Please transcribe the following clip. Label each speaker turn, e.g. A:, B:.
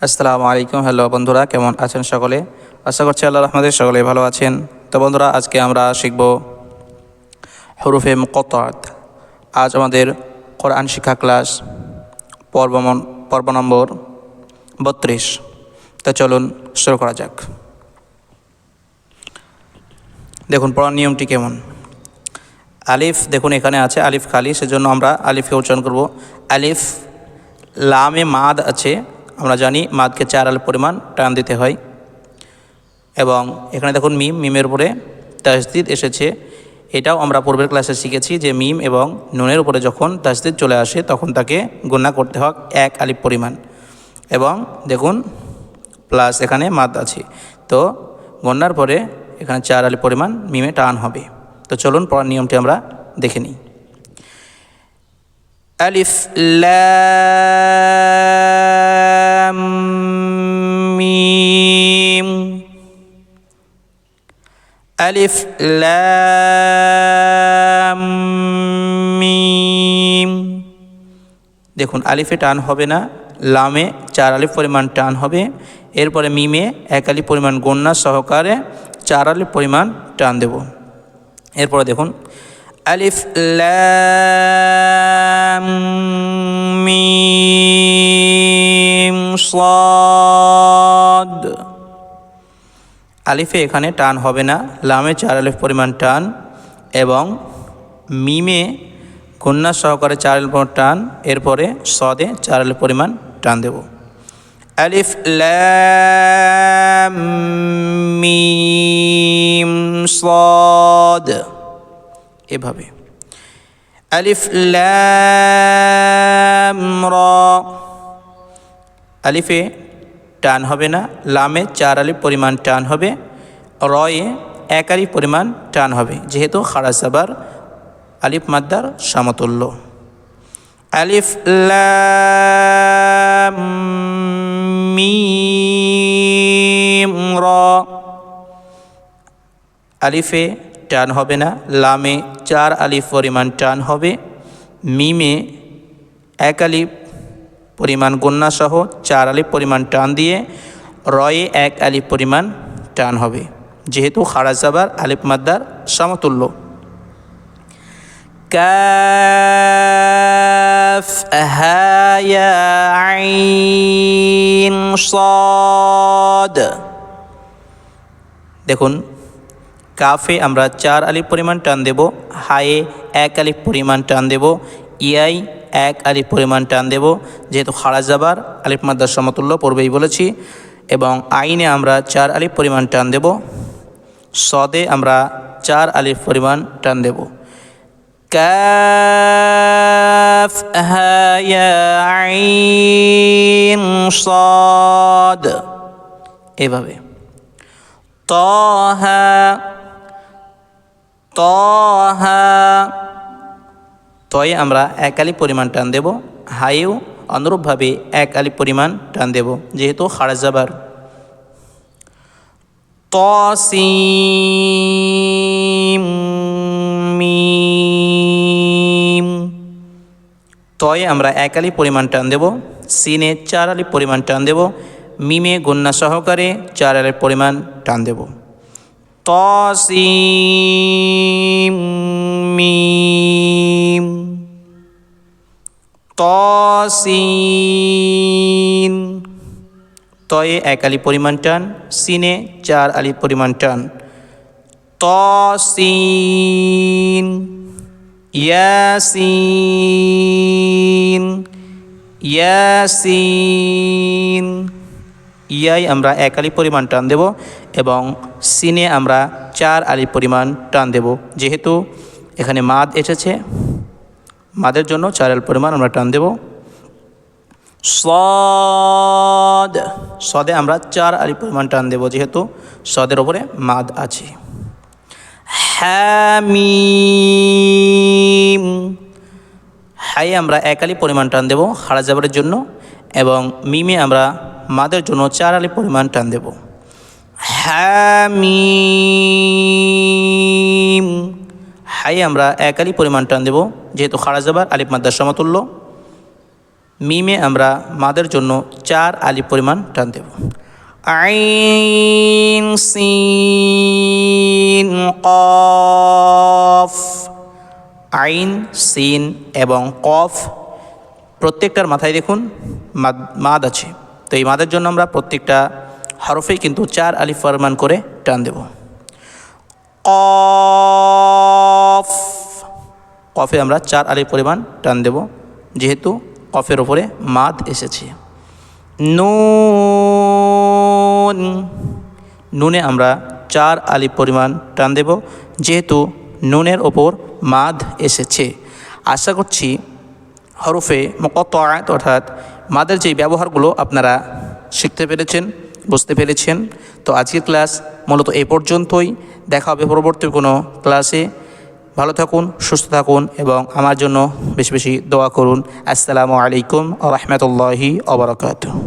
A: আসসালামু আলাইকুম। হ্যালো বন্ধুরা, কেমন আছেন সকলে? আশা করছি আল্লাহর রহমতে সকলে ভালো আছেন। তো বন্ধুরা, আজকে আমরা শিখব হুরুফে মুকাত্তাআত। আজ আমাদের কোরআন শিক্ষা ক্লাস পর্ব নম্বর 32। তো চলুন শুরু করা যাক। দেখুন পড়ার নিয়মটি কেমন। আলিফ দেখুন এখানে আছে, আলিফ খালি, সেজন্য আমরা আলিফকে উচ্চারণ করব। আলিফ লামে মাদ আছে, আমরা জানি মাদকে 4 আলিফ পরিমাণ টান দিতে হয়। এবং এখানে দেখুন মিমের উপরে তাসদিদ এসেছে। এটাও আমরা পূর্বের ক্লাসে শিখেছি যে মিম এবং নুনের উপরে যখন তাসদিদ চলে আসে তখন তাকে গুণা করতে হয় 1 আলিফ পরিমাণ। এবং দেখুন প্লাস এখানে মাদ আছে, তো গণনার পরে এখানে 4 আলিফ পরিমাণ মিমে টান হবে। তো চলুন পড়ার নিয়মটি আমরা দেখে নিই। আলিফ লাম মিম, আলিফ লাম মিম। দেখুন আলিফে টান হবে না, লামে 4 আলিফ পরিমাণ টান হবে। এরপরে মিমে 1 আলিফ পরিমাণ গণ্যা সহকারে 4 আলিফ পরিমাণ টান দেব। এরপরে দেখুন আলিফ লাম মিম সাদ। আলিফে এখানে টান হবে না, লামে 4 আলিফ পরিমাণ টান এবং মিমে গণ্যা সহকারে 4 আলিফ পরিমাণ টান। এরপরে সদে 4 আলিফ পরিমাণ টান দেব। আলিফ লাম মিম সাদ, এভাবে। আলিফ লাম রা, আলিফে টান হবে না, লামে 4 আলিফ পরিমাণ টান হবে, রয়ে 1 আলিফ পরিমাণ টান হবে, যেহেতু খাড়া জাবার আলিফ মাদ্দার সমতুল্য। আলিফ লাম মিম রা, আলিফে টান হবে না, লামে 4 আলিফ পরিমাণ টান হবে, মিমে 1 আলিফ পরিমাণ গণ্যা সহ 4 আলিফ পরিমাণ টান দিয়ে রয়ে 1 আলিফ পরিমাণ টান হবে, যেহেতু খাড়া জাবার আলিফ মাদ্দার সমতুল্য। কাফ হা ইয়া আইন সাদ। দেখুন কাফে আমরা 4 আলিফ পরিমাণ টান দেব, হায়ে 1 আলিফ পরিমাণ টান দেব, ইয়াই 1 আলিফ পরিমাণ টান দেব, যেহেতু খাড়া জাবার আলিফ মাদ্দার সমতুল্য পূর্বেই বলেছি। এবং আইনে আমরা 4 আলিফ পরিমাণ টান দেব, সদে আমরা 4 আলিফ পরিমাণ টান দেব। কাফ হা ইয়া আইন সাদ, এভাবে। তাহা তাহা, তয়ে আমরা 1 আলিফ পরিমাণ টান দেব, হায়েও অনুরূপভাবে 1 আলিফ পরিমাণ টান দেব, যেহেতু খাড়া জাবার। তাসিম মিম, তয়ে আমরা 1 আলিফ পরিমাণ টান দেব, সিনে 4 আলিফ পরিমাণ টান দেব, মিমে গণ্যা সহকারে 4 আলিফ পরিমাণ টান দেব। তাসিম মিম, তাসিন, তয়ে 1 আলিফ পরিমাণ টান, সিনে 4 আলিফ পরিমাণ টান। তাসিন, ইয়াসিন ইয়াসিন, ইয়াই আমরা 1 আলিফ পরিমাণ টান দেব এবং সিনে আমরা 4 আলিফ পরিমাণ টান দেব, যেহেতু এখানে মাদ এসেছে, মাদের জন্য 4 আলিফ পরিমাণ আমরা টান দেব। সদ, সদে আমরা 4 আলিফ পরিমাণ টান দেব, যেহেতু সদের ওপরে মাদ আছে। হামিম, হায়ে আমরা 1 আলিফ পরিমাণ টান দেব খাড়া জাবারের জন্য এবং মিমে আমরা মাদের জন্য 4 আলিফ পরিমাণ টান দেব। হামিম, হায়ে আমরা 1 আলিফ পরিমাণ টান দেব, যেহেতু খাড়া জাবার আলিফ মাদ্দার সমতুল্য। মিমে আমরা মাদের জন্য 4 আলিফ পরিমাণ টান দেব। আইন সিন কফ। আইন সিন এবং কফ প্রত্যেকটার মাথায় দেখুন মাদ আছে। তো এই মাদের জন্য আমরা প্রত্যেকটা হরফেই কিন্তু 4 আলিফ পরিমাণ করে টান দেব। কফ। কফে আমরা 4 আলিফ পরিমাণ টান দেব, যেহেতু কফের ওপরে মাদ এসেছে। নুন। নুনে আমরা 4 আলিফ পরিমাণ টান দেব, যেহেতু নুনের ওপর মাদ এসেছে। আশা করছি হরফে মুকাত্তাআত অর্থাৎ মাদের যে ব্যবহারগুলো আপনারা শিখতে পেরেছেন, বুঝতে পেরেছেন। তো আজকের ক্লাস মূলত এই পর্যন্তই। দেখা হবে পরবর্তী কোনো ক্লাসে। ভালো থাকুন, সুস্থ থাকুন এবং আমার জন্য বেশি বেশি দোয়া করুন। আসসালামু আলাইকুম ওয়া রাহমাতুল্লাহি ওয়া বারাকাতুহু।